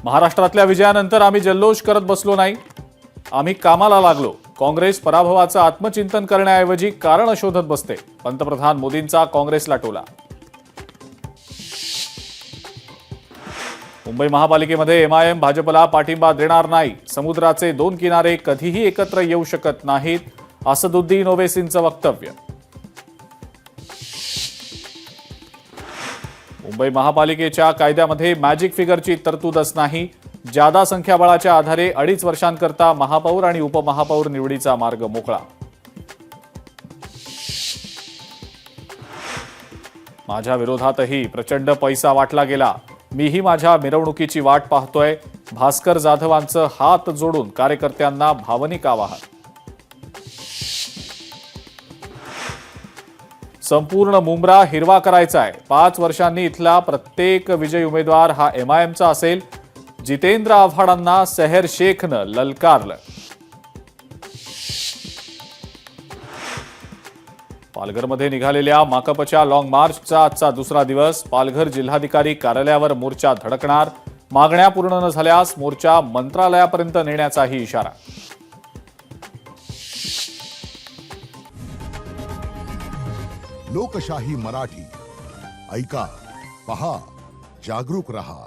महाराष्ट्रातल्या विजयानंतर आम्ही जल्लोष करत बसलो नाही, आम्ही कामाला लागलो. काँग्रेस पराभवाचं आत्मचिंतन करण्याऐवजी कारण शोधत बसते. पंतप्रधान मोदींचा काँग्रेसला टोला. मुंबई महापालिकेमध्ये एमआयएम भाजपला पाठिंबा देणार नाही. समुद्राचे दोन किनारे कधीही एकत्र येऊ शकत नाहीत, असदुद्दीन ओवैसींचं वक्तव्य. मुंबई महापालिकेच्या कायद्यामध्ये मॅजिक फिगरची तरतूदच नाही. जादा संख्याबळाच्या आधारे 2.5 वर्षांकरता महापौर आणि उपमहापौर निवडीचा मार्ग मोकळा. माझ्या विरोधातही प्रचंड पैसा वाटला गेला. मीही माझ्या मिरवणुकीची वाट पाहतोय. भास्कर जाधवांचं हात जोडून कार्यकर्त्यांना भावनिक आवाहन. संपूर्ण मुंब्रा हिरवा करायचा आहे. 5 वर्षांनी इथला प्रत्येक विजयी उमेदवार हा एमआयएमचा असेल. जितेंद्र आव्हाडांना सेहर शेखनं ललकारलं. पालघरमध्ये निघालेल्या माकपच्या लॉंग मार्चचा आजचा दुसरा दिवस. पालघर जिल्हाधिकारी कार्यालयावर मोर्चा धडकणार. मागण्या पूर्ण न झाल्यास मोर्चा मंत्रालयापर्यंत नेण्याचाही इशारा. लोकशाही मराठी ऐका, पहा, जागरूक रहा.